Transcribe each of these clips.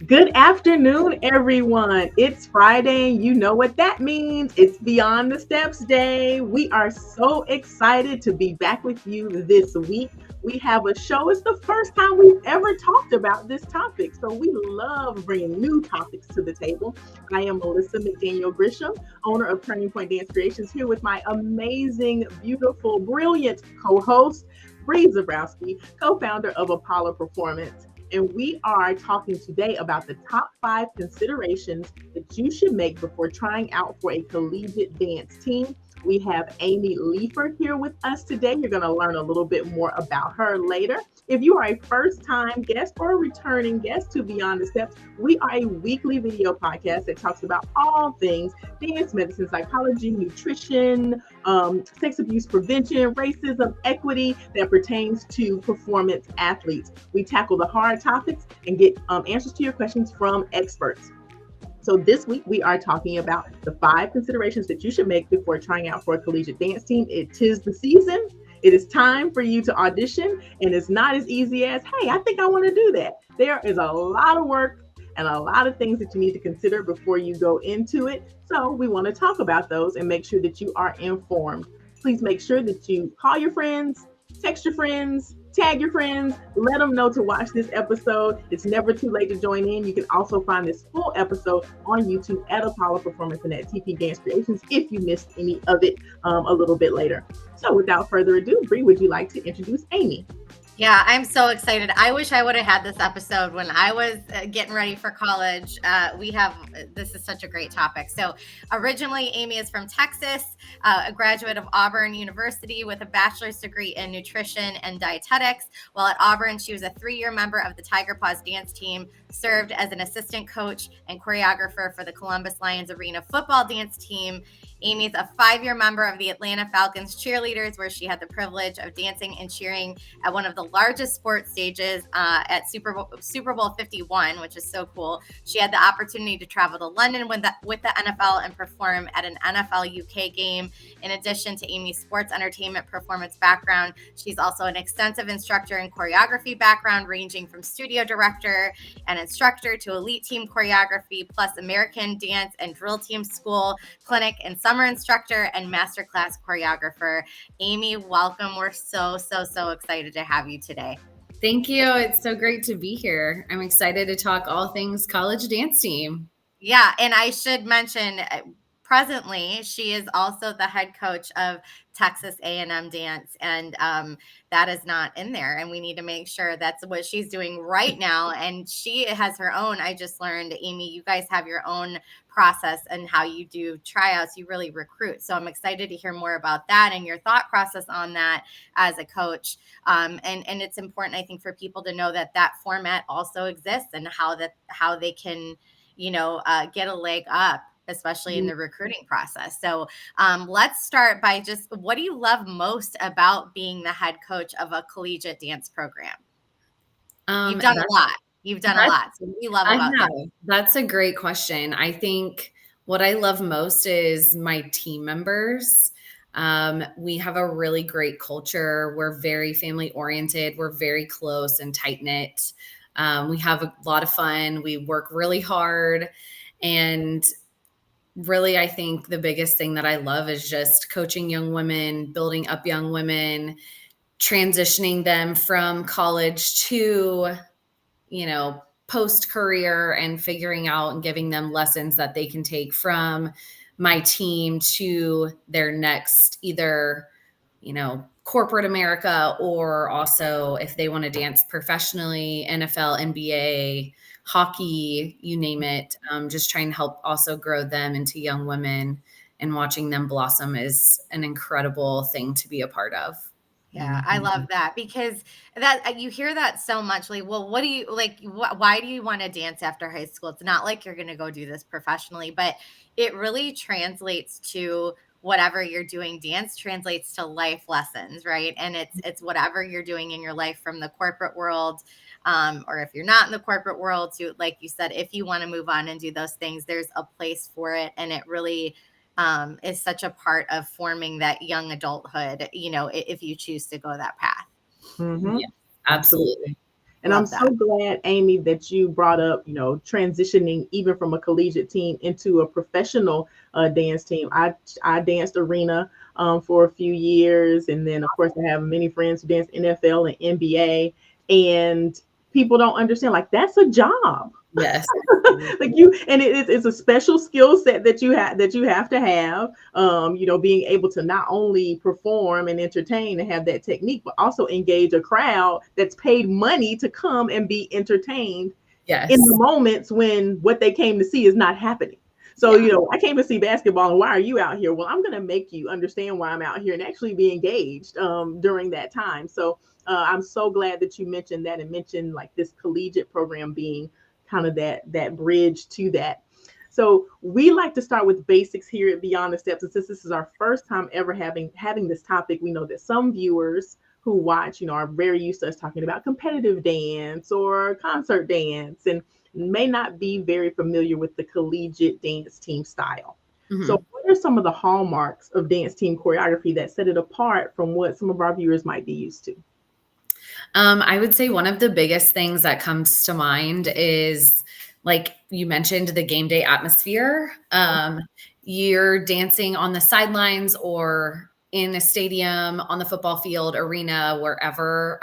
Good afternoon, everyone. It's Friday, and you know what that means. It's Beyond the Steps Day. We are so excited to be back with you this week. We have a show. It's the first time we've ever talked about this topic, so we love bringing new topics to the table. I am Melissa McDaniel Grisham, owner of Turning Point Dance Creations, here with my amazing, beautiful, brilliant co-host, Bree Zabrowski, co-founder of Apollo Performance. And we are talking today about the top 5 considerations that you should make before trying out for a collegiate dance team. We have Amy Liefer here with us today. You're going to learn a little bit more about her later. If you are a first time guest or a returning guest to Beyond the Steps, we are a weekly video podcast that talks about all things dance, medicine, psychology, nutrition, sex abuse prevention, racism, equity that pertains to performance athletes. We tackle the hard topics and get answers to your questions from experts. So this week we are talking about the 5 considerations that you should make before trying out for a collegiate dance team. It is the season. It is time for you to audition, and it's not as easy as, hey, I think I want to do that. There is a lot of work and a lot of things that you need to consider before you go into it. So we want to talk about those and make sure that you are informed. Please make sure that you call your friends, text your friends, tag your friends, let them know to watch this episode. It's never too late to join in. You can also find this full episode on YouTube at Apollo Performance and at TP Dance Creations if you missed any of it a little bit later. So without further ado, Bree, would you like to introduce Amy? Yeah, I'm so excited. I wish I would have had this episode when I was getting ready for college. This is such a great topic. So, originally, Amy is from Texas, a graduate of Auburn University with a bachelor's degree in nutrition and dietetics. While at Auburn, she was a 3-year member of the Tiger Paws dance team, served as an assistant coach and choreographer for the Columbus Lions Arena football dance team. Amy's a 5-year member of the Atlanta Falcons cheerleaders, where she had the privilege of dancing and cheering at one of the largest sports stages at Super Bowl 51, which is so cool. She had the opportunity to travel to London with the NFL and perform at an NFL UK game. In addition to Amy's sports entertainment performance background, she's also an extensive instructor and choreography background, ranging from studio director and instructor to elite team choreography, plus American dance and drill team school, clinic and summer instructor, and masterclass choreographer. Amy, welcome. We're so excited to have you today. Thank you. It's so great to be here. I'm excited to talk all things college dance team. Yeah, and I should mention, presently, she is also the head coach of Texas A&M dance, and that is not in there. And we need to make sure that's what she's doing right now. And she has her own. I just learned, Amy, you guys have your own process and how you do tryouts. You really recruit. So I'm excited to hear more about that and your thought process on that as a coach. And it's important, I think, for people to know that that format also exists and how they can get a leg up, especially in the recruiting process. So let's start by just, what do you love most about being the head coach of a collegiate dance program? You've done a lot. So what do you love about that? That's a great question. I think what I love most is my team members. We have a really great culture. We're very family oriented. We're very close and tight knit. We have a lot of fun. We work really hard. And really, I think the biggest thing that I love is just coaching young women, building up young women, transitioning them from college to, post-career, and figuring out and giving them lessons that they can take from my team to their next, either, corporate America, or also if they want to dance professionally, NFL, NBA, hockey, you name it. Just trying to help also grow them into young women, and watching them blossom is an incredible thing to be a part of. Yeah, I love that, because that you hear that so much. Like, well, what do you like? Why do you want to dance after high school? It's not like you're going to go do this professionally, but it really translates to whatever you're doing. Dance translates to life lessons, right? And it's whatever you're doing in your life, from the corporate world, or if you're not in the corporate world, to, like you said, if you want to move on and do those things, there's a place for it, and it really is such a part of forming that young adulthood, if you choose to go that path. Mm-hmm. Yeah, absolutely. And I'm Love so that. glad, Amy, that you brought up, transitioning even from a collegiate team into a professional dance team. I danced arena for a few years, and then of course I have many friends who dance NFL and NBA, and people don't understand like that's a job. Yes. Like you, and it's a special skill set that you have to have, being able to not only perform and entertain and have that technique, but also engage a crowd that's paid money to come and be entertained in the Yes. moments when what they came to see is not happening. So, Yeah. I came to see basketball, and why are you out here? Well, I'm going to make you understand why I'm out here and actually be engaged during that time. So, I'm so glad that you mentioned that and mentioned like this collegiate program being kind of that bridge to that. So we like to start with basics here at Beyond the Steps. And since this is our first time ever having this topic, we know that some viewers who watch, are very used to us talking about competitive dance or concert dance and may not be very familiar with the collegiate dance team style. So, Mhm. what are some of the hallmarks of dance team choreography that set it apart from what some of our viewers might be used to? I would say one of the biggest things that comes to mind is, like you mentioned, the game day atmosphere. You're dancing on the sidelines or in a stadium, on the football field, arena, wherever,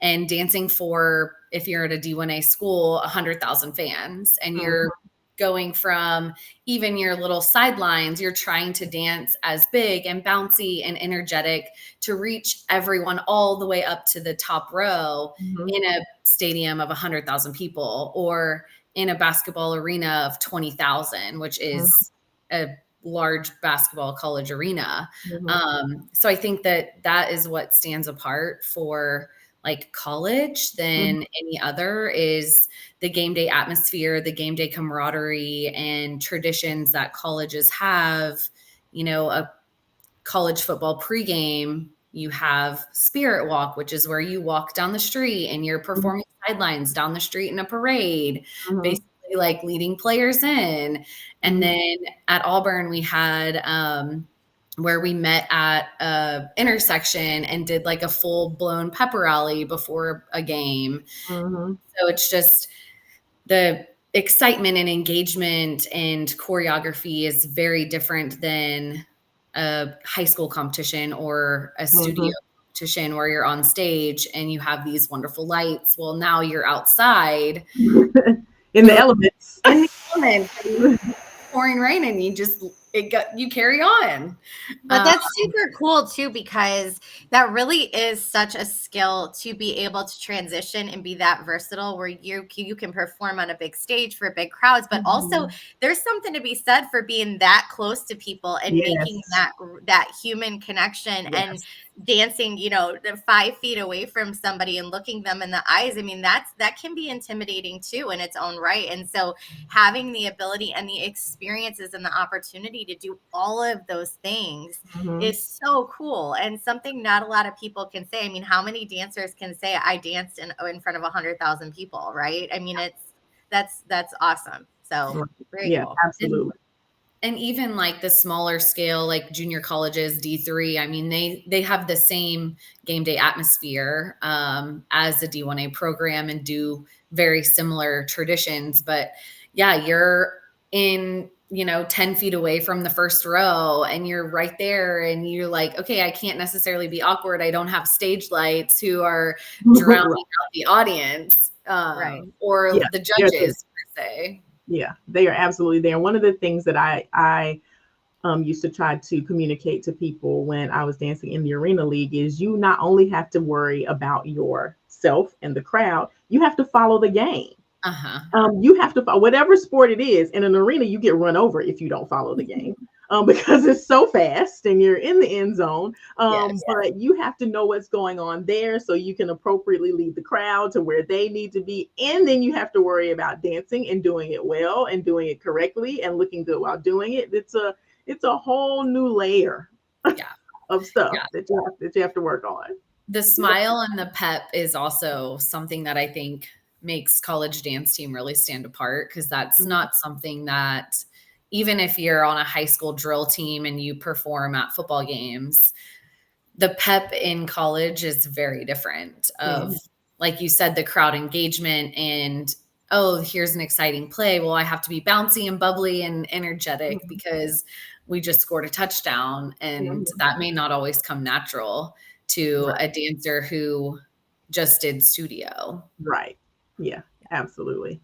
and dancing for, if you're at a D1A school, 100,000 fans, and you're going from even your little sidelines, you're trying to dance as big and bouncy and energetic to reach everyone all the way up to the top row Mm-hmm. in a stadium of 100,000 people, or in a basketball arena of 20,000, which is a large basketball college arena. Mm-hmm. So I think that is what stands apart for like college Mm-hmm. than any other, is the game day atmosphere, the game day camaraderie and traditions that colleges have. A college football pregame, you have Spirit Walk, which is where you walk down the street and you're performing sidelines down the street in a parade, Mm-hmm. basically like leading players in. And Mm-hmm. then at Auburn, we had where we met at a intersection and did like a full blown pepper rally before a game. Mm-hmm. So it's just the excitement and engagement and choreography is very different than a high school competition or a studio Mm-hmm. competition where you're on stage and you have these wonderful lights. Well, now you're outside In the elements. in the elements and pouring rain, and you carry on. But that's super cool too, because that really is such a skill to be able to transition and be that versatile, where you can perform on a big stage for big crowds, but also Mhm. there's something to be said for being that close to people and making Yes. that human connection and Yes. dancing, 5 feet away from somebody and looking them in the eyes. I mean, that can be intimidating too in its own right. And so having the ability and the experiences and the opportunity to do all of those things Mhm. is so cool, and something not a lot of people can say. I mean, how many dancers can say I danced in front of 100,000 people, right? I mean, that's awesome. So Right. very Yeah, cool. and absolutely. And even like the smaller scale, like junior colleges, D3, I mean, they have the same game day atmosphere as the D1A program and do very similar traditions. But yeah, you're in, 10 feet away from the first row and you're right there and you're like, okay, I can't necessarily be awkward. I don't have stage lights who are drowning Right. out the audience, Right. Yeah. or the They're there. judges per se. Yeah, they are absolutely there. One of the things that I used to try to communicate to people when I was dancing in the arena league is you not only have to worry about yourself and the crowd, you have to follow the game. Uh-huh. You have to follow whatever sport it is. In an arena, you get run over if you don't follow the game. Because it's so fast and you're in the end zone. Yes. But you have to know what's going on there so you can appropriately lead the crowd to where they need to be. And then you have to worry about dancing and doing it well and doing it correctly and looking good while doing it. It's a whole new layer Yeah. of stuff Yeah. that you have to work on. The smile and the pep is also something that I think makes college dance team really stand apart, because that's not something that, even if you're on a high school drill team and you perform at football games, the pep in college is very different of Mhm. like you said, the crowd engagement and, oh, here's an exciting play. Well, I have to be bouncy and bubbly and energetic because we just scored a touchdown. And Mhm. that may not always come natural to Right. a dancer who just did studio. Right. Yeah, absolutely.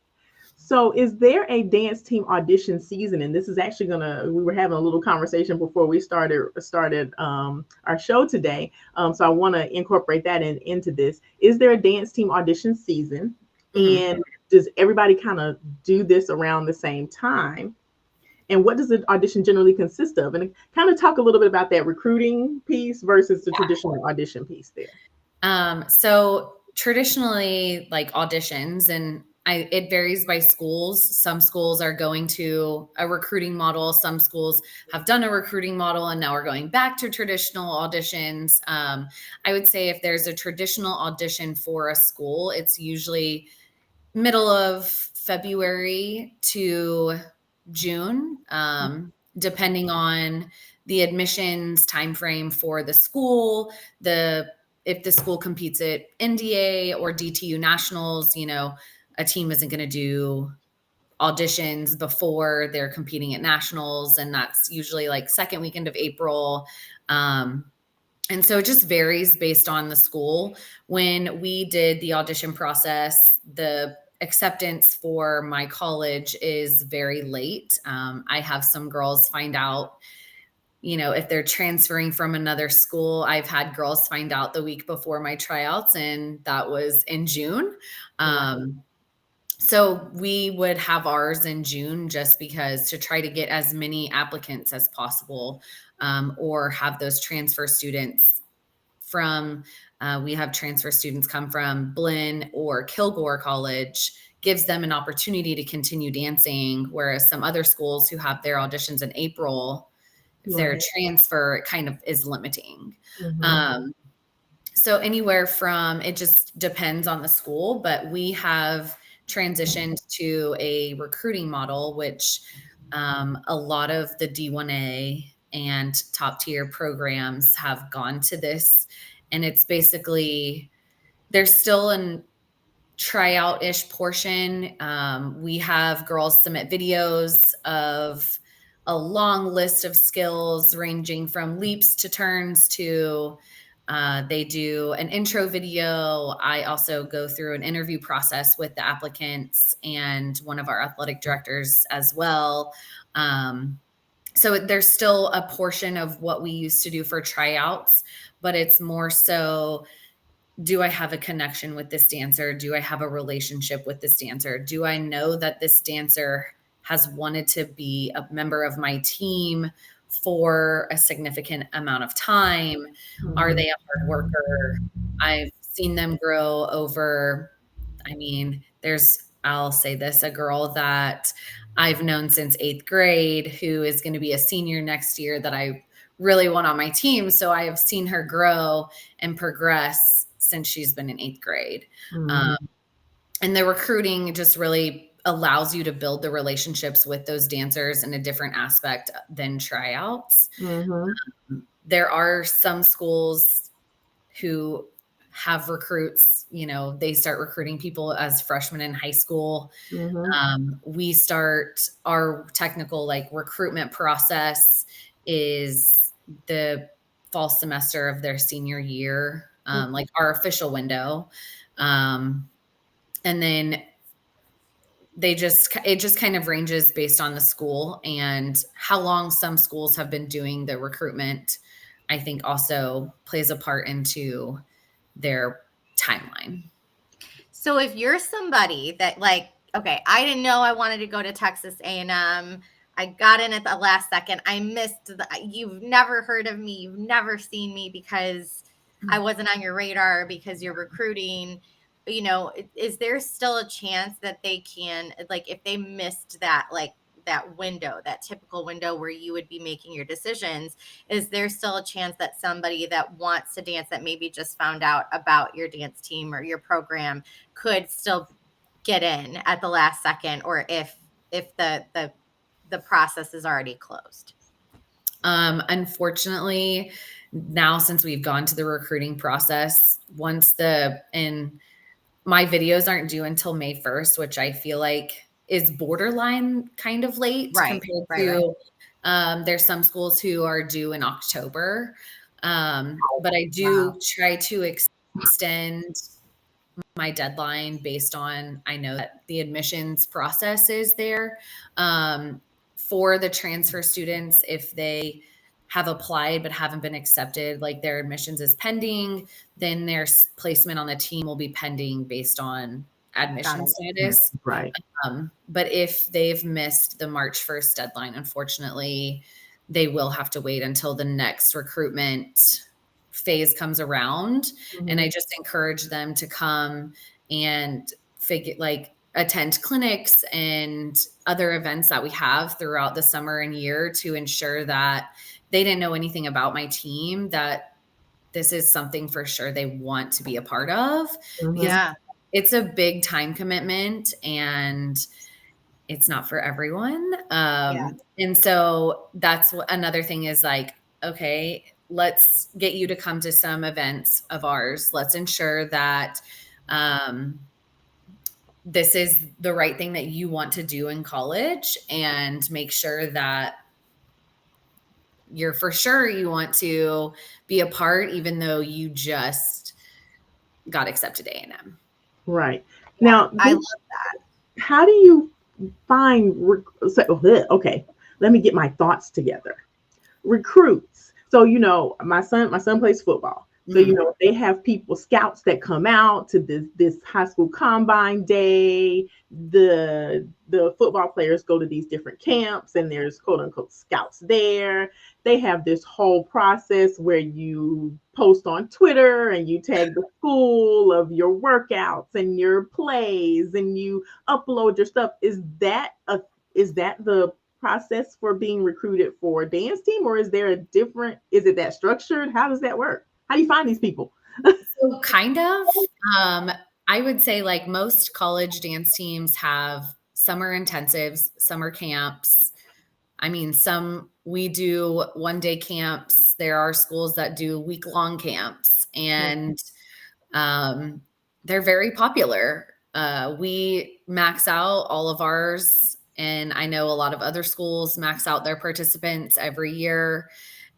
So, is there a dance team audition season? And this is actually gonna. We were having a little conversation before we started our show today. So, I want to incorporate that into this. Is there a dance team audition season? Mhm. And does everybody kind of do this around the same time? And what does the audition generally consist of? And kind of talk a little bit about that recruiting piece versus the traditional audition piece there. So traditionally, like auditions, and it varies by schools. Some schools are going to a recruiting model. Some schools have done a recruiting model and now are going back to traditional auditions. I would say if there's a traditional audition for a school, it's usually middle of February to June, depending on the admissions timeframe for the school, the if the school competes at NDA or DTU nationals, a team isn't going to do auditions before they're competing at nationals, and that's usually like second weekend of April. And so it just varies based on the school. When we did the audition process, the acceptance for my college is very late. I have some girls find out, if they're transferring from another school. I've had girls find out the week before my tryouts, and that was in June. Right. So we would have ours in June just because to try to get as many applicants as possible, or have those transfer students from we have transfer students come from Blinn or Kilgore College, gives them an opportunity to continue dancing, whereas some other schools who have their auditions in April, if they're a Right. transfer, it kind of is limiting. Mhm. um, so anywhere from, it just depends on the school, but we have transitioned to a recruiting model, which a lot of the D1A and top tier programs have gone to this. And it's basically, there's still an tryout-ish portion. We have girls submit videos of a long list of skills ranging from leaps to turns to they do an intro video. I also go through an interview process with the applicants and one of our athletic directors as well. So there's still a portion of what we used to do for tryouts, but it's more so, do I have a connection with this dancer? Do I have a relationship with this dancer? Do I know that this dancer has wanted to be a member of my team for a significant amount of time? Are Mhm. they a hard worker? I've seen them grow over, I'll say this, a girl that I've known since 8th grade who is going to be a senior next year that I really want on my team. So I have seen her grow and progress since she's been in 8th grade. Um, Mhm. and the recruiting just really allows you to build the relationships with those dancers in a different aspect than tryouts. Mhm. There are some schools who have recruits, they start recruiting people as freshmen in high school. Mhm. We start our technical like recruitment process is the fall semester of their senior year, like our official window. Um, and then it just kind of ranges based on the school and how long some schools have been doing the recruitment. I think also plays a part into their timeline. So if you're somebody that like, okay, I didn't know I wanted to go to Texas A&M. I got in at the last second. You've never heard of me. You've never seen me because I wasn't on your radar because you're recruiting. Is there still a chance that they can, like, if they missed that, like, that window, that typical window where you would be making your decisions, is there still a chance that somebody that wants to dance that maybe just found out about your dance team or your program could still get in at the last second, or if the process is already closed? Unfortunately, now since we've gone to the recruiting process, my videos aren't due until May 1st, which I feel like is borderline kind of late compared to, there's some schools who are due in October. But I do try to extend my deadline based on, I know that the admissions process is there. For the transfer students, if they have applied but haven't been accepted, like their admissions is pending, then their placement on the team will be pending based on admission status. Right. But if they've missed the March 1st deadline, unfortunately, they will have to wait until the next recruitment phase comes around. And I just encourage them to come and attend clinics and other events that we have throughout the summer and year to ensure that they didn't know anything about my team, that this is something for sure they want to be a part of, because it's a big time commitment and it's not for everyone. And so that's another thing is like, okay, let's get you to come to some events of ours. Let's ensure that this is the right thing that you want to do in college, and make sure that you're for sure you want to be a part, even though you just got accepted to A&M. Right. Now, I love that. How do you find, okay, let me get my thoughts together. Recruits. So, my son plays football. So, they have people, scouts that come out to this high school combine day. The football players go to these different camps and there's quote unquote scouts there. They have this whole process where you post on Twitter and you tag the school of your workouts and your plays and you upload your stuff. Is that the process for being recruited for a dance team, or is it that structured? How does that work? How do you find these people? So kind of, I would say like most college dance teams have summer intensives, summer camps. I mean, we do 1-day camps. There are schools that do week-long camps, and they're very popular. We max out all of ours, and I know a lot of other schools max out their participants every year.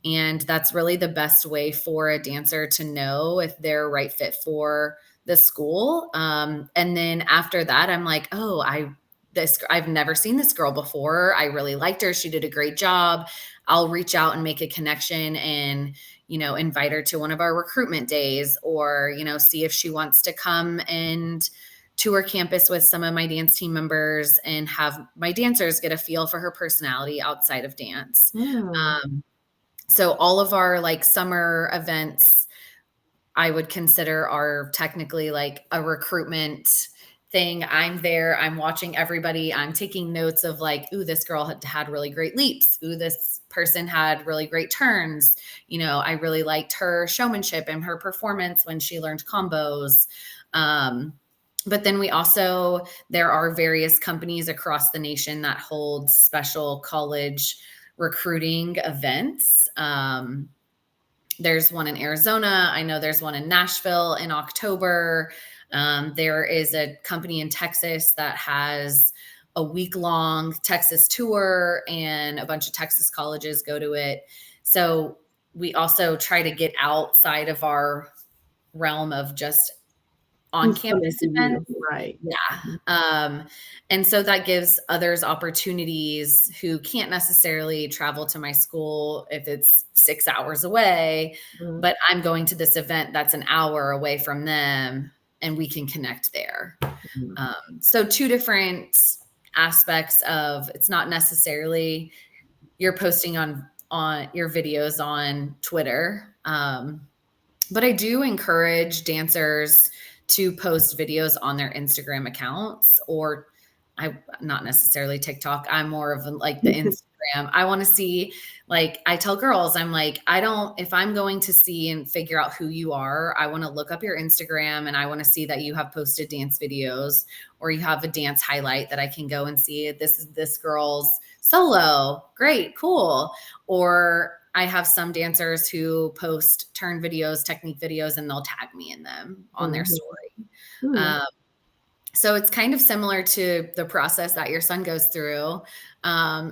And that's really the best way for a dancer to know if they're a right fit for the school. And then after that, I'm like, oh, I've never seen this girl before. I really liked her. She did a great job. I'll reach out and make a connection and, invite her to one of our recruitment days, or, see if she wants to come and tour campus with some of my dance team members and have my dancers get a feel for her personality outside of dance. So all of our like summer events, I would consider are technically like a recruitment thing. I'm there, I'm watching everybody. I'm taking notes of like, ooh, this girl had really great leaps. Ooh, this person had really great turns. I really liked her showmanship and her performance when she learned combos. But then there are various companies across the nation that hold special college recruiting events. There's one in Arizona. I know there's one in Nashville in October. There is a company in Texas that has a week-long Texas tour, and a bunch of Texas colleges go to it. So we also try to get outside of our realm of just on-campus events. Right. Yeah. And so that gives others opportunities who can't necessarily travel to my school if it's 6 hours away, but I'm going to this event that's an hour away from them, and we can connect there. So two different aspects of, it's not necessarily you're posting on your videos on Twitter. But I do encourage dancers to post videos on their Instagram accounts, or not necessarily TikTok. I'm more of like the Instagram. I want to see, like, I tell girls, I'm like, if I'm going to see and figure out who you are, I want to look up your Instagram and I want to see that you have posted dance videos, or you have a dance highlight that I can go and see, this is this girl's solo. Great, cool. Or I have some dancers who post turn videos, technique videos, and they'll tag me in them on their story. Mm. So it's kind of similar to the process that your son goes through,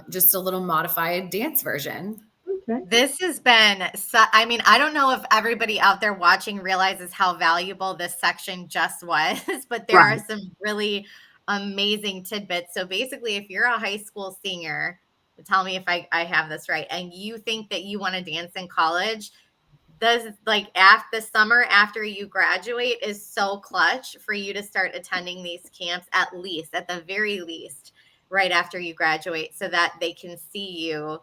just a little modified dance version. Okay. This has been, I mean, I don't know if everybody out there watching realizes how valuable this section just was, but there are Right. some really amazing tidbits. So basically, if you're a high school senior, tell me if I have this right, and you think that you want to dance in college, does like after the summer after you graduate is so clutch for you to start attending these camps, at the very least, right after you graduate, so that they can see you.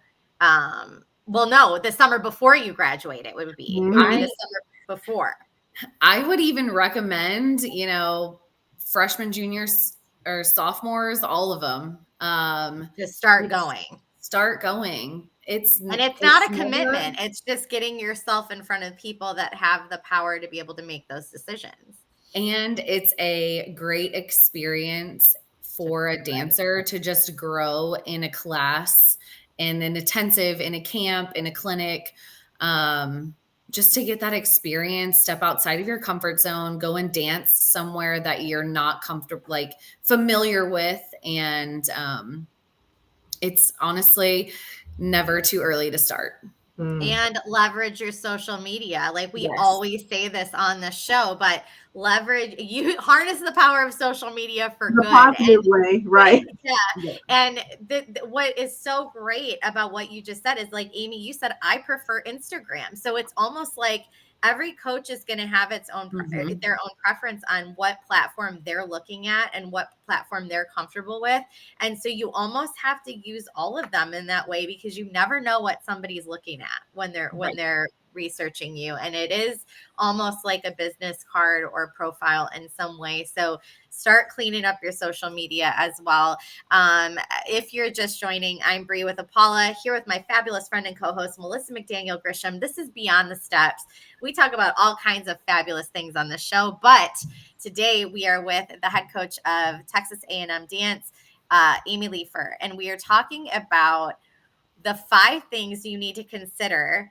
Well, no, the summer before you graduate, it would be Mhm. the summer before. I would even recommend, freshmen, juniors, or sophomores, all of them. Just start It's going. start going. And it's not It's a never, commitment. It's just getting yourself in front of people that have the power to be able to make those decisions. and it's a great experience for a dancer to just grow in a class, in an intensive, in a camp, in a clinic. Just to get that experience, step outside of your comfort zone, go and dance somewhere that you're not comfortable, like familiar with. And it's honestly never too early to start. Mm. And leverage your social media. Like we Yes. always say this on the show, but you harness the power of social media for In a good. And positive way, right? yeah. Yeah. And what is so great about what you just said is, like, Amy, you said, I prefer Instagram. So it's almost like every coach is going to have Mhm. their own preference on what platform they're looking at and what platform they're comfortable with. And so you almost have to use all of them in that way, because you never know what somebody's looking at when Right. they're researching you. And it is almost like a business card or profile in some way. So start cleaning up your social media as well. If you're just joining, I'm Bree with Apala, here with my fabulous friend and co-host, Melissa McDaniel Grisham. This is Beyond the Steps. We talk about all kinds of fabulous things on the show, but today we are with the head coach of Texas A&M Dance, Amy Liefer, and we are talking about the 5 things you need to consider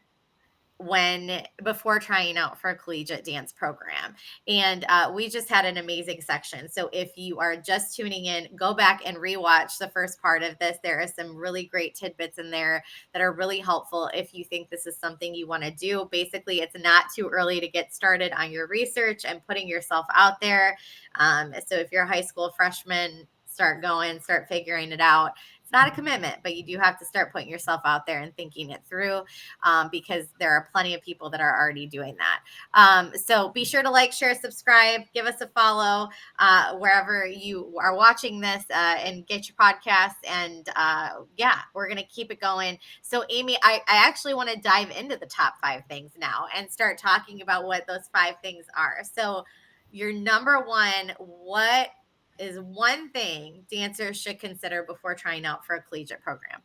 before trying out for a collegiate dance program. And we just had an amazing section. So if you are just tuning in, go back and rewatch the first part of this. There are some really great tidbits in there that are really helpful if you think this is something you want to do. Basically, it's not too early to get started on your research and putting yourself out there. So if you're a high school freshman, start going, start figuring it out. It's not a commitment, but you do have to start putting yourself out there and thinking it through, because there are plenty of people that are already doing that. So be sure to like, share, subscribe, give us a follow wherever you are watching this, and get your podcasts. And yeah, we're going to keep it going. So Amy, I actually want to dive into the top 5 things now and start talking about what those 5 things are. So your number one, what is one thing dancers should consider before trying out for a collegiate program?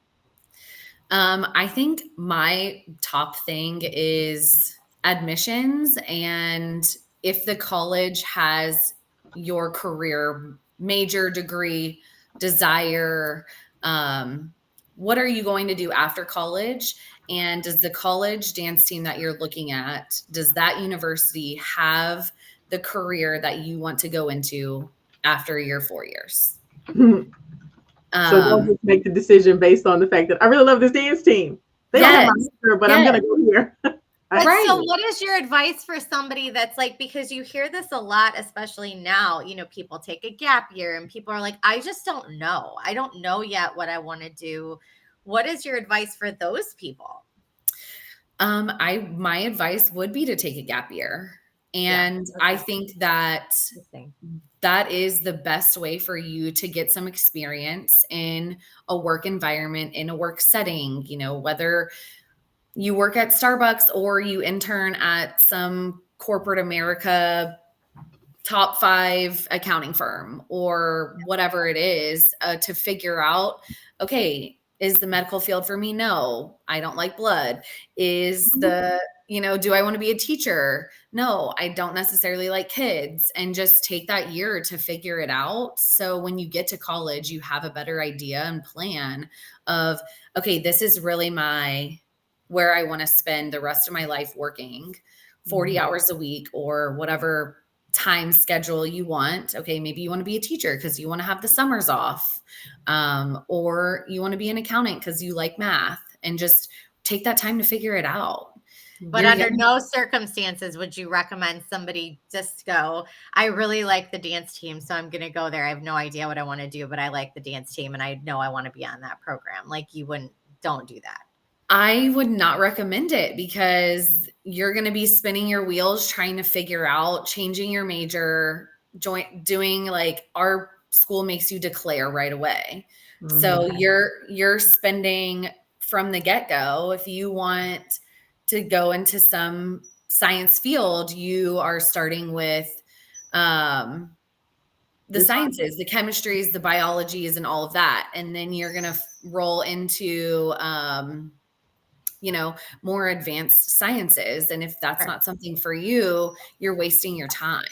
I think my top thing is admissions, and if the college has your career, major, degree, desire, what are you going to do after college? And does the college dance team that you're looking at, does that university have the career that you want to go into after your 4 years? So don't Um, just make the decision based on the fact that I really love this dance team. They don't have my yes, answer, but I'm yes, gonna go here. But so right. what is your advice for somebody that's like, because you hear this a lot, especially now, people take a gap year and people are like, I just don't know. I don't know yet what I want to do. What is your advice for those people? My advice would be to take a gap year. Yeah. And I Okay. think that Interesting. that is the best way for you to get some experience in a work environment, in a work setting, whether you work at Starbucks or you intern at some corporate America top 5 accounting firm or whatever it is, to figure out, okay, is the medical field for me? No, I don't like blood. Do I want to be a teacher? No, I don't necessarily like kids. And just take that year to figure it out. So when you get to college, you have a better idea and plan of, okay, this is really my where I want to spend the rest of my life working 40 hours a week or whatever time schedule you want. Okay, maybe you want to be a teacher because you want to have the summers off, or you want to be an accountant because you like math, and just take that time to figure it out. But under no circumstances would you recommend somebody just go, I really like the dance team, so I'm going to go there. I have no idea what I want to do, but I like the dance team and I know I want to be on that program. Like don't do that. I would not recommend it because you're going to be spinning your wheels trying to figure out changing your major, doing like our school makes you declare right away. So you're spending from the get-go. If you want to go into some science field, you are starting with the sciences, the chemistries, the biologies, and all of that. And then you're going to roll into more advanced sciences. And if that's not something for you, you're wasting your time.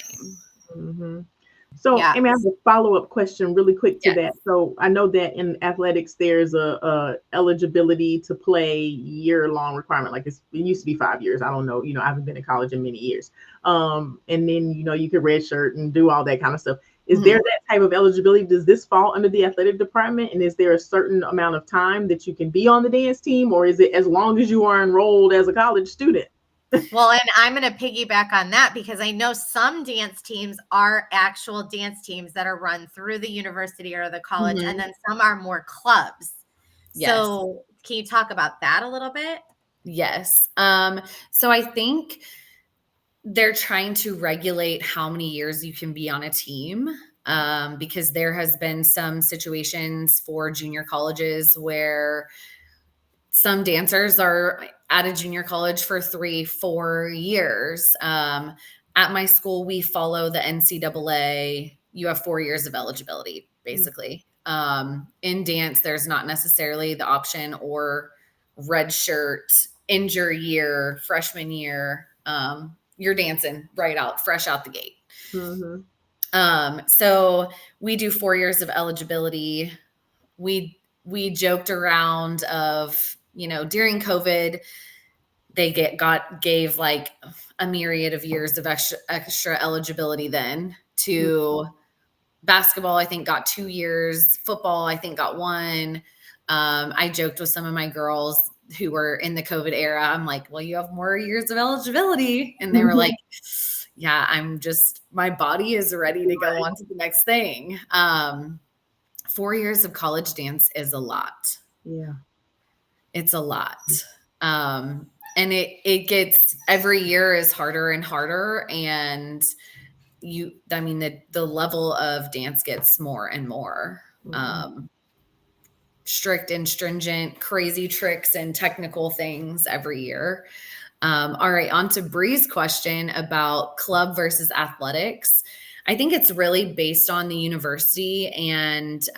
So, Amy, I have a follow-up question really quick to that. So I know that in athletics, there's a eligibility to play year-long requirement. Like it used to be 5 years. I don't know. I haven't been in college in many years. And then, you could redshirt and do all that kind of stuff. Is there that type of eligibility? Does this fall under the athletic department? And is there a certain amount of time that you can be on the dance team? Or is it as long as you are enrolled as a college student? Well, and I'm going to piggyback on that because I know some dance teams are actual dance teams that are run through the university or the college, and then some are more clubs. Yes. So can you talk about that a little bit? Yes. So I think they're trying to regulate how many years you can be on a team, because there has been some situations for junior colleges where some dancers are at a junior college for 3-4 years. At my school, we follow the NCAA. You have 4 years of eligibility, basically. In dance, there's not necessarily the option or redshirt, injury year, freshman year. You're dancing right out, fresh out the gate. So we do 4 years of eligibility. We joked around of, during COVID, they gave like a myriad of years of extra eligibility then to basketball. I think got 2 years. Football, I think got 1. I joked with some of my girls who were in the COVID era. I'm like, well, you have more years of eligibility. And they were like, yeah, my body is ready to go on to the next thing. 4 years of college dance is a lot. Yeah. It's a lot. And it gets, every year is harder and harder. And the level of dance gets more and more strict and stringent, crazy tricks and technical things every year. All right, on to Bree's question about club versus athletics. I think it's really based on the university and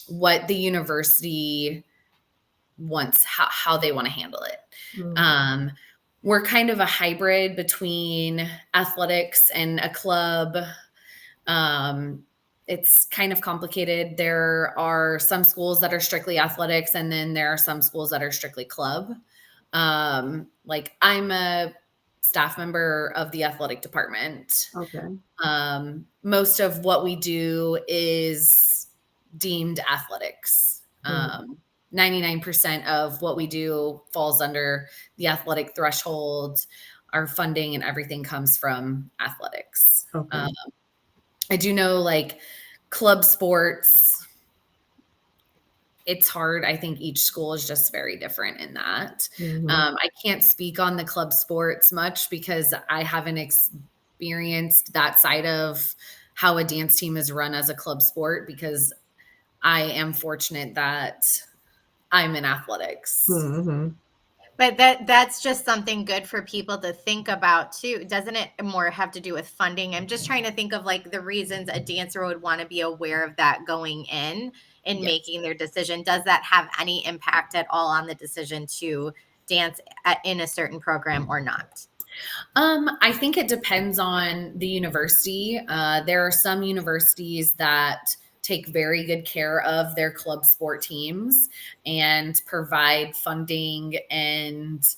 what the university wants, how they want to handle it. We're kind of a hybrid between athletics and a club. It's kind of complicated. There are some schools that are strictly athletics, and then there are some schools that are strictly club. Like I'm a staff member of the athletic department. Okay. Most of what we do is deemed athletics. 99% of what we do falls under the athletic threshold. Our funding and everything comes from athletics. Okay. I do know like club sports, it's hard. I think each school is just very different in that. I can't speak on the club sports much because I haven't experienced that side of how a dance team is run as a club sport, because I am fortunate that I'm in athletics. But that's just something good for people to think about too. Doesn't it more have to do with funding? I'm just trying to think of like the reasons a dancer would want to be aware of that going in and making their decision. Does that have any impact at all on the decision to dance in a certain program or not? I think it depends on the university. There are some universities that take very good care of their club sport teams and provide funding and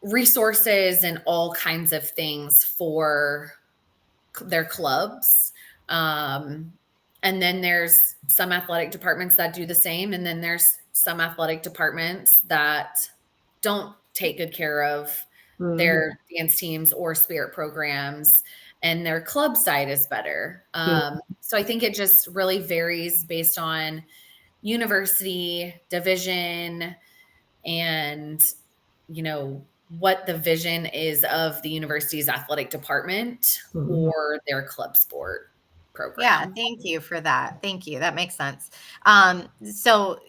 resources and all kinds of things for their clubs. And then there's some athletic departments that do the same. And then there's some athletic departments that don't take good care of their dance teams or spirit programs, and their club side is better. So I think it just really varies based on university, division, and, what the vision is of the university's athletic department or their club sport program. Yeah, thank you for that. Thank you. That makes sense. So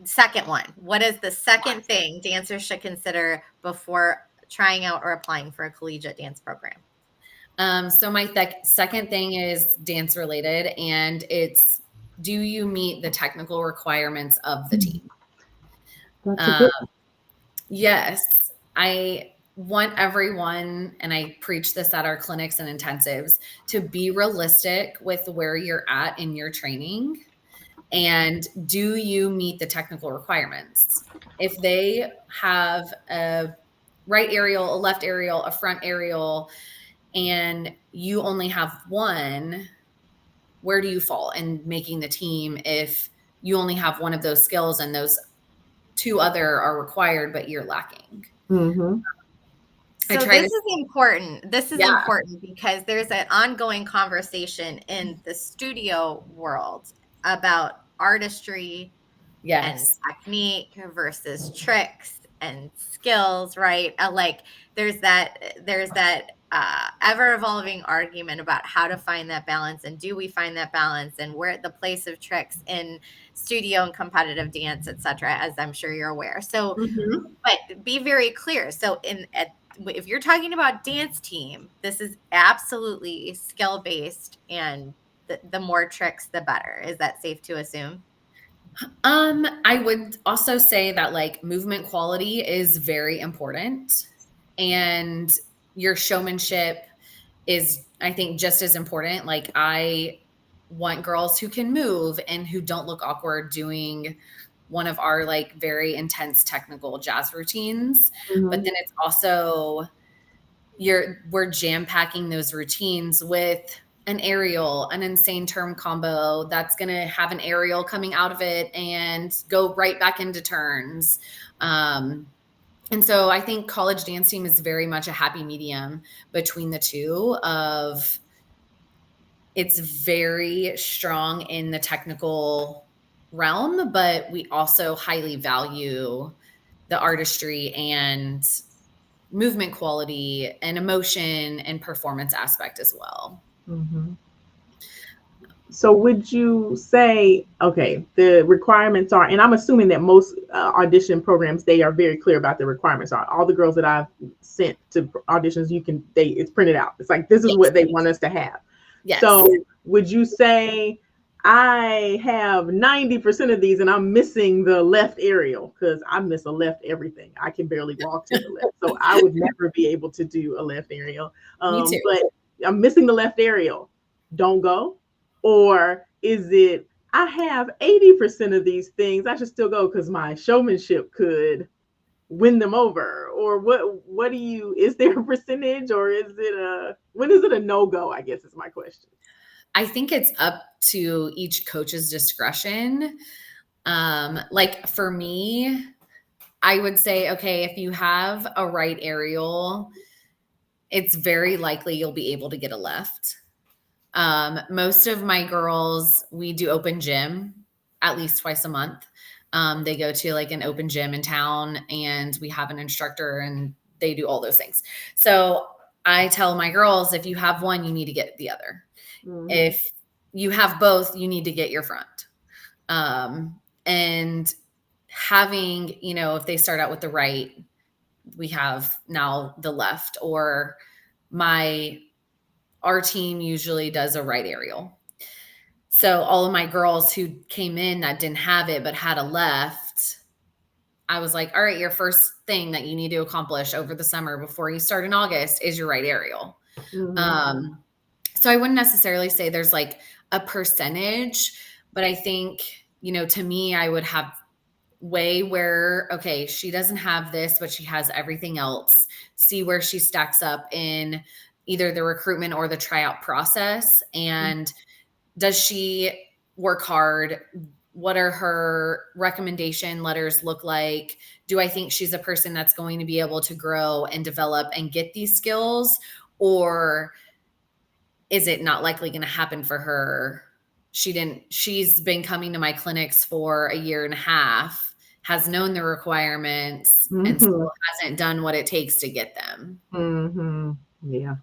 second one, what is the second thing dancers should consider before trying out or applying for a collegiate dance program? So my second thing is dance related, and it's, do you meet the technical requirements of the team? That's a good. Yes, I want everyone, and I preach this at our clinics and intensives, to be realistic with where you're at in your training. And do you meet the technical requirements? If they have a right aerial, a left aerial, a front aerial, and you only have one, where do you fall in making the team if you only have one of those skills and those two other are required, but you're lacking? So this is important. This is Yeah. important because there's an ongoing conversation in the studio world about artistry and technique versus tricks and skills, right? Like there's that ever evolving argument about how to find that balance, and do we find that balance, and where the place of tricks in studio and competitive dance, etc., as I'm sure you're aware. So, but be very clear. So if you're talking about dance team, this is absolutely skill based, and the more tricks, the better. Is that safe to assume? I would also say that like movement quality is very important, and your showmanship is, I think, just as important. Like I want girls who can move and who don't look awkward doing one of our like very intense technical jazz routines. But then it's also we're jam packing those routines with an aerial, an insane term combo that's going to have an aerial coming out of it and go right back into turns. And so I think college dance team is very much a happy medium between the two of it's very strong in the technical realm, but we also highly value the artistry and movement quality and emotion and performance aspect as well. So would you say, okay, the requirements are, and I'm assuming that most audition programs, they are very clear about the requirements. Are all the girls that I've sent to auditions, it's printed out. It's like, this is what they want us to have. Yes. So would you say I have 90% of these and I'm missing the left aerial, because I miss a left everything. I can barely walk to the left. So I would never be able to do a left aerial. Me too. But I'm missing the left aerial. Don't go. Or is it, I have 80% of these things, I should still go because my showmanship could win them over? Or what do you, is there a percentage, or is it when is it a no-go, I guess is my question. I think it's up to each coach's discretion. Like for me, I would say, okay, if you have a right aerial, it's very likely you'll be able to get a left. Most of my girls, we do open gym at least twice a month. They go to like an open gym in town, and we have an instructor, and they do all those things. So I tell my girls, if you have one, you need to get the other. If you have both, you need to get your front. And having, if they start out with the right, we have now the left, or our team usually does a right aerial. So all of my girls who came in that didn't have it but had a left, I was like, all right, your first thing that you need to accomplish over the summer before you start in August is your right aerial. So I wouldn't necessarily say there's like a percentage, but I think, to me, I would have way where, okay, she doesn't have this, but she has everything else. See where she stacks up in either the recruitment or the tryout process. And does she work hard? What are her recommendation letters look like? Do I think she's a person that's going to be able to grow and develop and get these skills? Or is it not likely going to happen for her? She's been coming to my clinics for a year and a half, has known the requirements, and still hasn't done what it takes to get them. Yeah.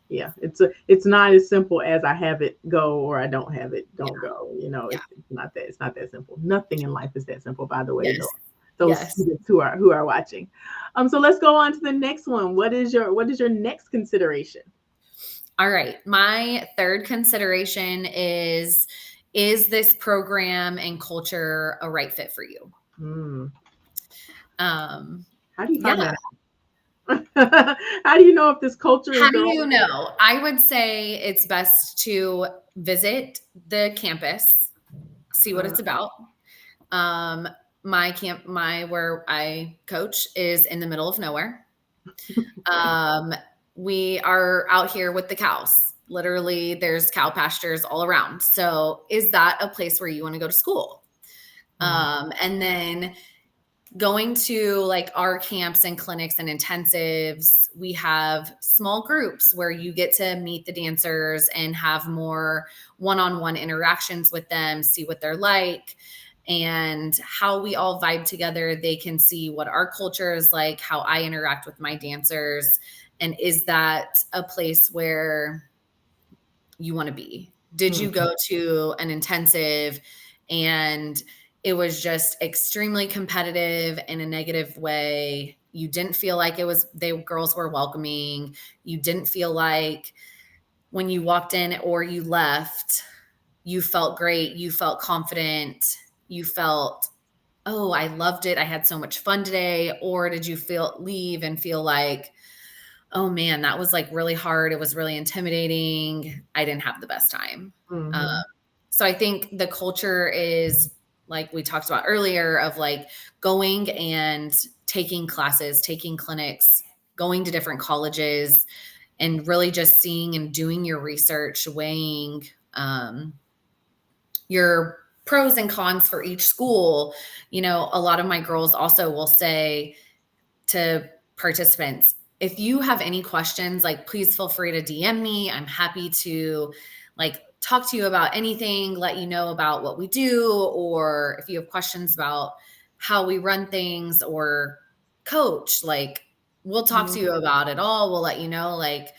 Yeah, it's not as simple as I have it, go, or I don't have it, don't go. It's not that simple. Nothing in life is that simple, by the way. Yes. Those students who are watching. So let's go on to the next one. What is your next consideration? All right. My third consideration is this program and culture a right fit for you? How do you find that out? How do you know if this culture is How do you know? I would say it's best to visit the campus, see what it's about. Where I coach is in the middle of nowhere. We are out here with the cows. Literally, there's cow pastures all around. So is that a place where you want to go to school? And then going to like our camps and clinics and intensives, we have small groups where you get to meet the dancers and have more one-on-one interactions with them, see what they're like and how we all vibe together. They can see what our culture is like, how I interact with my dancers. And is that a place where you want to be? Did you go to an intensive and it was just extremely competitive in a negative way? You didn't feel like girls were welcoming. You didn't feel like when you walked in or you left, you felt great. You felt confident. You felt, oh, I loved it. I had so much fun today. Or did you leave and feel like, oh man, that was like really hard. It was really intimidating. I didn't have the best time. So I think the culture is, like we talked about earlier, of like going and taking classes, taking clinics, going to different colleges, and really just seeing and doing your research, weighing your pros and cons for each school. A lot of my girls also will say to participants, if you have any questions, like please feel free to DM me. I'm happy to like talk to you about anything, let you know about what we do, or if you have questions about how we run things or coach, like we'll talk to you about it all. We'll let you know, like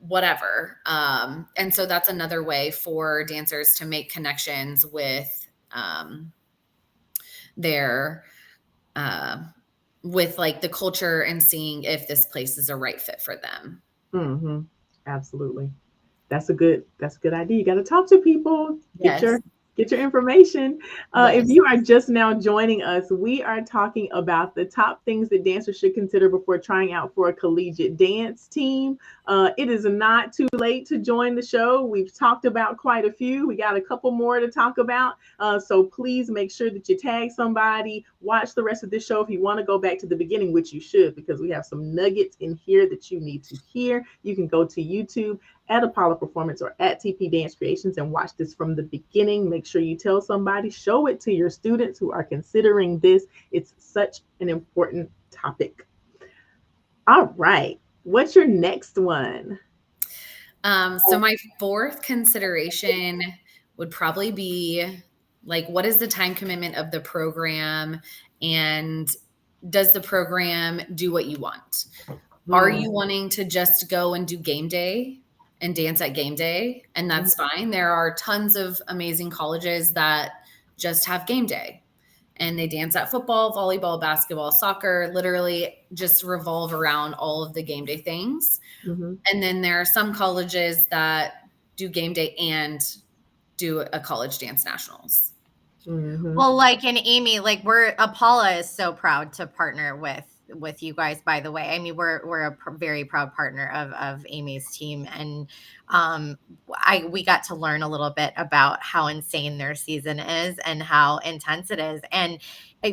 whatever. And so that's another way for dancers to make connections with with like the culture and seeing if this place is a right fit for them. Absolutely. That's a good idea. You got to talk to people, Yes. get your information. If you are just now joining us, we are talking about the top things that dancers should consider before trying out for a collegiate dance team. It is not too late to join the show. We've talked about quite a few. We got a couple more to talk about. So please make sure that you tag somebody, watch the rest of this show. If you want to go back to the beginning, which you should, because we have some nuggets in here that you need to hear, you can go to YouTube at Apollo Performance or at TP Dance Creations and watch this from the beginning. Make sure you tell somebody, show it to your students who are considering this. It's such an important topic. All right. What's your next one? So my fourth consideration would probably be like, what is the time commitment of the program? And does the program do what you want? Are you wanting to just go and do game day and dance at game day? And that's fine. There are tons of amazing colleges that just have game day and they dance at football, volleyball, basketball, soccer, literally just revolve around all of the game day things. And then there are some colleges that do game day and do a college dance nationals. Well, like in Amy, like Apollo is so proud to partner with with you guys, by the way. I mean, we're a very proud partner of Amy's team, and we got to learn a little bit about how insane their season is and how intense it is. And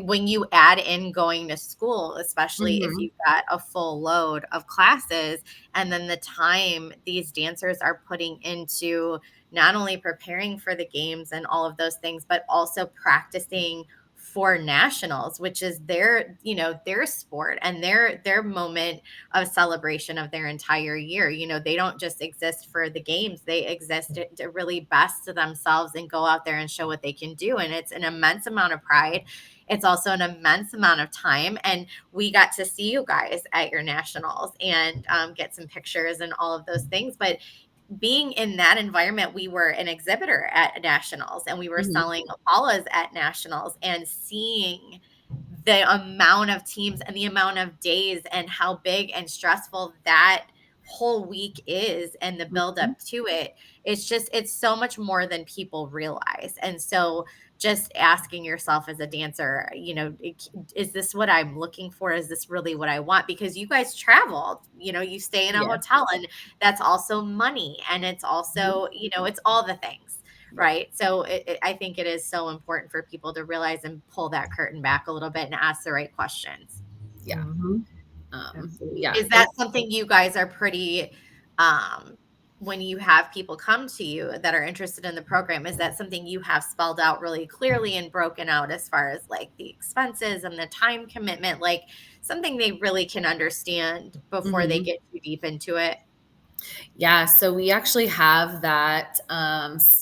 when you add in going to school, especially if Mhm. you've got a full load of classes, and then the time these dancers are putting into not only preparing for the games and all of those things, but also practicing for nationals, which is their, their sport and their moment of celebration of their entire year. They don't just exist for the games, they exist to really best themselves and go out there and show what they can do. And it's an immense amount of pride. It's also an immense amount of time. And we got to see you guys at your nationals and get some pictures and all of those things. But being in that environment, we were an exhibitor at nationals and we were Mhm. selling Opalas at nationals, and seeing the amount of teams and the amount of days and how big and stressful that whole week is and the build Mhm. up to it. It's so much more than people realize. And so just asking yourself as a dancer, is this what I'm looking for? Is this really what I want? Because you guys travel, you stay in a Yeah. hotel, and that's also money. And it's Mhm. also, it's all the things. Right. So I think it is so important for people to realize and pull that curtain back a little bit and ask the right questions. Yeah. Mhm. Yeah. Absolutely. Is that something you guys are pretty, um, when you have people come to you that are interested in the program, is that something you have spelled out really clearly and broken out as far as like the expenses and the time commitment, like something they really can understand before they Mhm. get too deep into it? Yeah, so we actually have that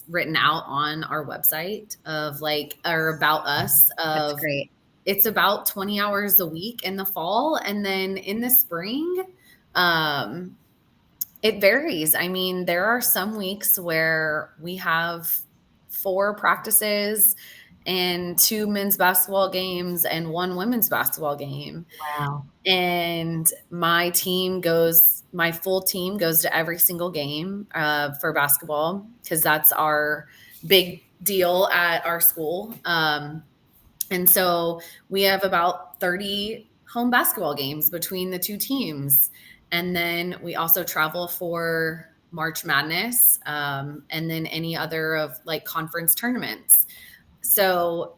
written out on our website of like, or about us That's of great. it's about 20 hours a week in the fall. And then in the spring, um, it varies. I mean, there are some weeks where we have 4 practices and 2 men's basketball games and 1 women's basketball game. Wow. And my full team goes to every single game for basketball because that's our big deal at our school. And so we have about 30 home basketball games between the 2 teams. And then we also travel for March Madness and then any other of like conference tournaments. So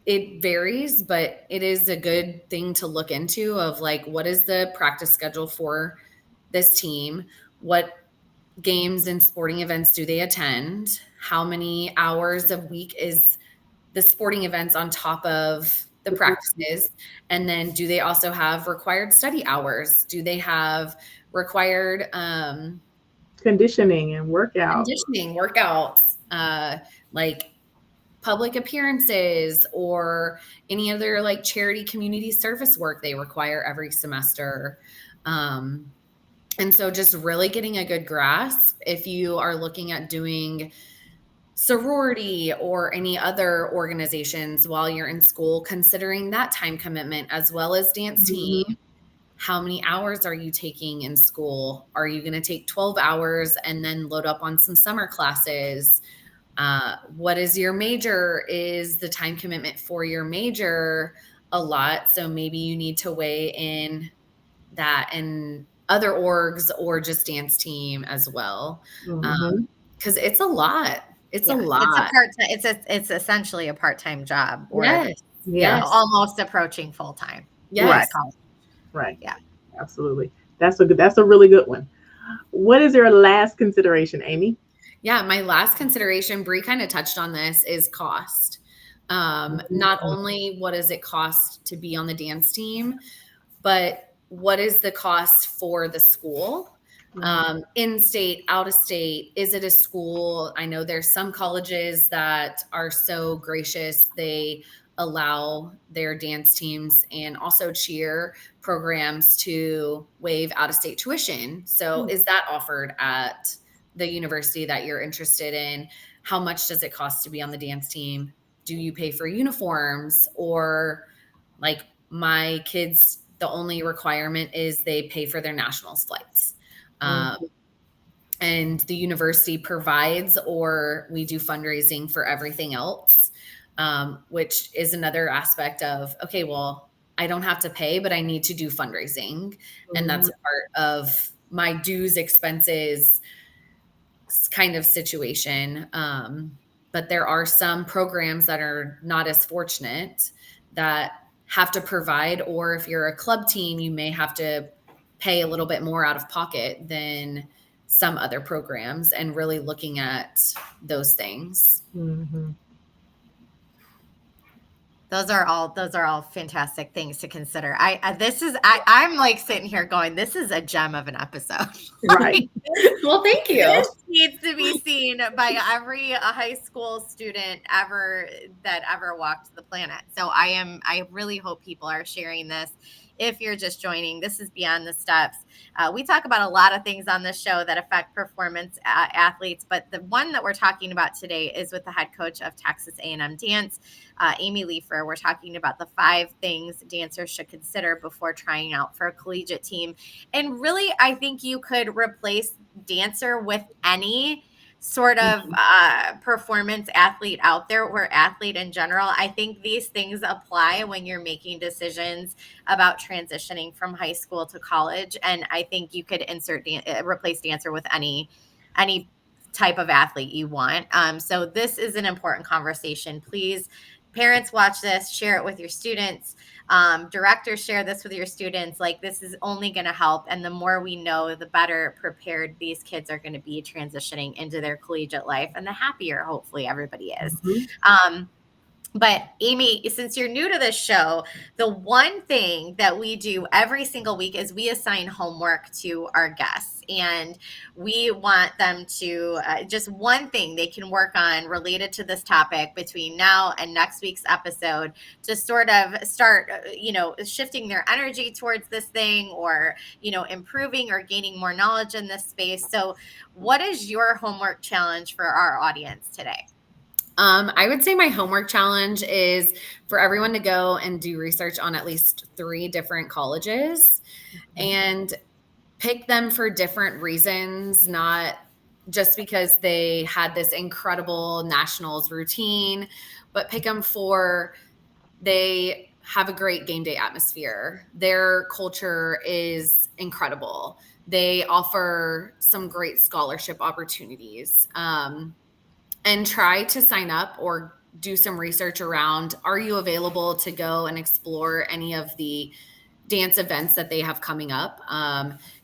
it varies, but it is a good thing to look into of like, what is the practice schedule for this team? What games and sporting events do they attend? How many hours a week is the sporting events on top of the practices? And then do they also have required study hours? Do they have required Conditioning and workout. conditioning workouts, like public appearances or any other like charity community service work they require every semester? Um, and so just really getting a good grasp if you are looking at doing sorority or any other organizations while you're in school, considering that time commitment as well as dance team. Mhm. How many hours are you taking in school? Are you going to take 12 hours and then load up on some summer classes? What is your major? Is the time commitment for your major a lot? So maybe you need to weigh in that and other orgs or just dance team as well. Mhm. Because it's a lot. It's a Yeah, it's a lot. part-time, it's essentially a part-time job, or, Yes. Yeah. Yes. almost approaching full-time Right. with Yes. college. Right. Yeah. Absolutely. That's a really good one. What is your last consideration, Amy? Yeah. My last consideration, Bree kind of touched on this, is cost. Not Mhm. only what does it cost to be on the dance team, but what is the cost for the school? Mhm. In state, out of state, is it a school? I know there's some colleges that are so gracious. They allow their dance teams and also cheer programs to waive out of state tuition. So is that offered at the university that you're interested in? How much does it cost to be on the dance team? Do you pay for uniforms? Or like my kids, the only requirement is they pay for their nationals flights. Um, Mhm. and the university provides, or we do fundraising for everything else, which is another aspect of, okay, well, I don't have to pay, but I need to do fundraising. And that's Mhm. a part of my dues expenses kind of situation. But there are some programs that are not as fortunate that have to provide, or if you're a club team, you may have to pay a little bit more out of pocket than some other programs, and really looking at those things. Mhm. Those are all fantastic things to consider. I'm like sitting here going, this is a gem of an episode. Right. Well, thank you. This needs to be seen by every high school student that ever walked the planet. So I really hope people are sharing this. If you're just joining, this is Beyond the Steps. We talk about a lot of things on this show that affect performance athletes, but the one that we're talking about today is with the head coach of Texas A&M Dance, Amy Liefer. We're talking about the 5 things dancers should consider before trying out for a collegiate team. And really, I think you could replace dancer with any sort of Mhm. performance athlete out there, or athlete in general. I think these things apply when you're making decisions about transitioning from high school to college. And I think you could replace dancer with any type of athlete you want. So this is an important conversation. Please, parents, watch this, share it with your students. Directors, share this with your students. Like, this is only going to help. And the more we know, the better prepared these kids are going to be transitioning into their collegiate life, and the happier, hopefully, everybody is. Mhm. But Amy, since you're new to this show, the one thing that we do every single week is we assign homework to our guests. And we want them to just one thing they can work on related to this topic between now and next week's episode to sort of start, shifting their energy towards this thing, or, improving or gaining more knowledge in this space. So, what is your homework challenge for our audience today? I would say my homework challenge is for everyone to go and do research on at least 3 different colleges and pick them for different reasons, not just because they had this incredible nationals routine, but pick them for they have a great game day atmosphere. Their culture is incredible. They offer some great scholarship opportunities. And try to sign up or do some research around, are you available to go and explore any of the dance events that they have coming up?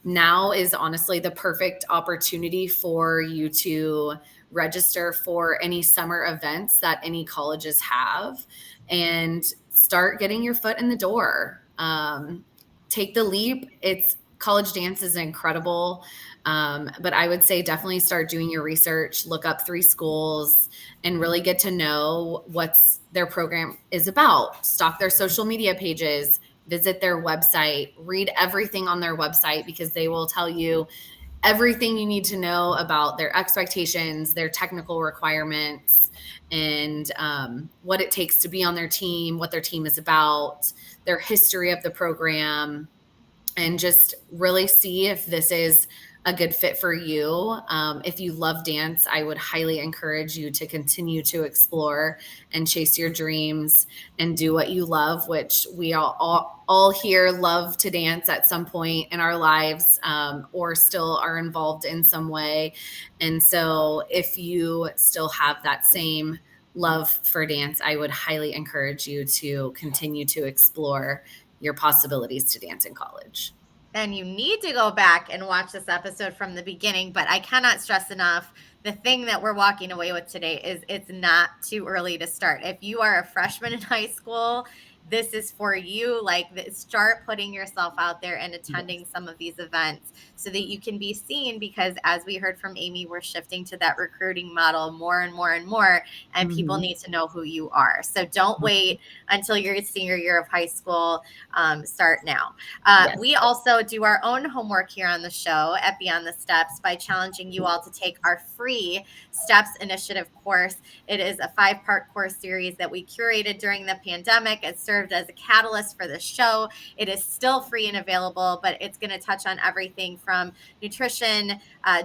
Now is honestly the perfect opportunity for you to register for any summer events that any colleges have and start getting your foot in the door. Take the leap. It's college dance is incredible. But I would say definitely start doing your research, look up 3 schools, and really get to know what's their program is about. Stalk their social media pages, visit their website, read everything on their website, because they will tell you everything you need to know about their expectations, their technical requirements, and what it takes to be on their team, what their team is about, their history of the program, and just really see if this is a good fit for you. If you love dance, I would highly encourage you to continue to explore and chase your dreams and do what you love, which we all here love to dance at some point in our lives, or still are involved in some way. And so if you still have that same love for dance, I would highly encourage you to continue to explore your possibilities to dance in college. And you need to go back and watch this episode from the beginning. But I cannot stress enough, the thing that we're walking away with today is it's not too early to start. If you are a freshman in high school, this is for you. Like, start putting yourself out there and attending some of these events so that you can be seen, because as we heard from Amy, we're shifting to that recruiting model more and more and more, and people Mhm. need to know who you are. So don't wait until your senior year of high school. Start now. Yes. We also do our own homework here on the show at Beyond the Steps by challenging you all to take our free Steps Initiative course. It is a 5-part course series that we curated during the pandemic. It serves served as a catalyst for the show. It is still free and available, but it's going to touch on everything from nutrition,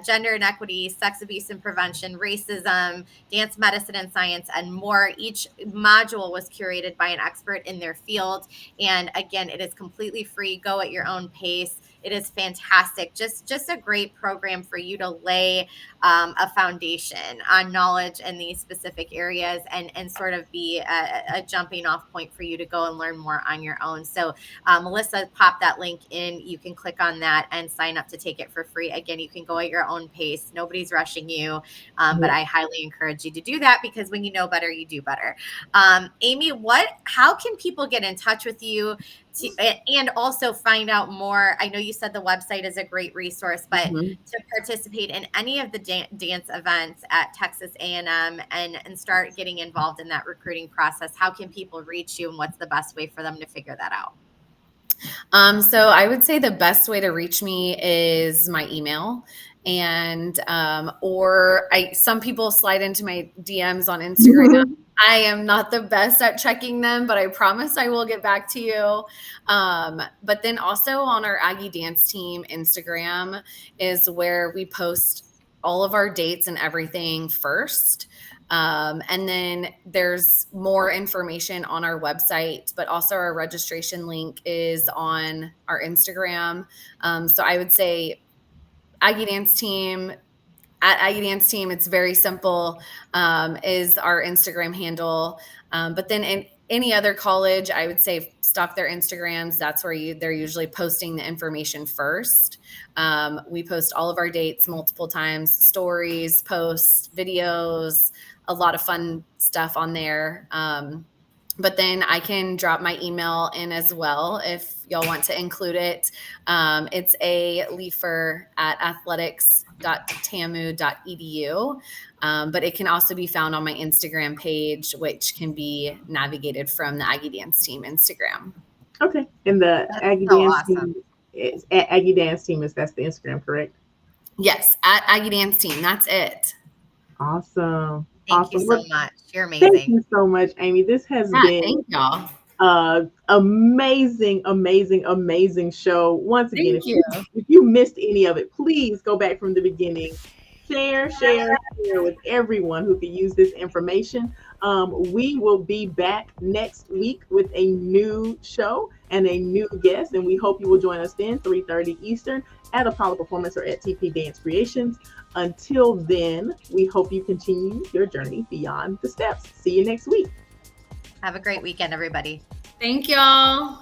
gender inequity, sex abuse and prevention, racism, dance medicine and science, and more. Each module was curated by an expert in their field. And again, it is completely free. Go at your own pace. It is fantastic. Just a great program for you to lay a foundation on knowledge in these specific areas, and sort of be a jumping off point for you to go and learn more on your own. So Melissa popped that link in. You can click on that and sign up to take it for free. Again, you can go at your own pace. Nobody's rushing you, but I highly encourage you to do that, because when you know better, you do better. Amy, how can people get in touch with you and also find out more? I know you said the website is a great resource, but to participate in any of the dance events at Texas A&M and start getting involved in that recruiting process, how can people reach you, and what's the best way for them to figure that out? So I would say the best way to reach me is my email, and some people slide into my DMs on Instagram. I am not the best at checking them, but I promise I will get back to you. But then also on our Aggie Dance Team Instagram is where we post all of our dates and everything first. And then there's more information on our website, but also our registration link is on our Instagram. So I would say Aggie Dance Team, at Aggie Dance Team, it's very simple, is our Instagram handle. But then in any other college, I would say stalk their Instagrams. That's where they're usually posting the information first. We post all of our dates multiple times, stories, posts, videos, a lot of fun stuff on there. But then I can drop my email in as well if y'all want to include it. It's a Liefer at athletics.tamu.edu. But it can also be found on my Instagram page, which can be navigated from the Aggie Dance Team Instagram. Okay. And the Aggie Dance Team is at Aggie Dance Team. That's the Instagram, correct? Yes, at Aggie Dance Team. That's it. Awesome. Thank you so much. You're amazing. Thank you so much, Amy. This has been thank y'all. Amazing show. Once again, if you missed any of it, please go back from the beginning. Share with everyone who could use this information. We will be back next week with a new show and a new guest, and we hope you will join us then, 3:30 Eastern, at Apollo Performance or at TP Dance Creations. Until then, we hope you continue your journey beyond the steps. See you next week. Have a great weekend, everybody. Thank y'all.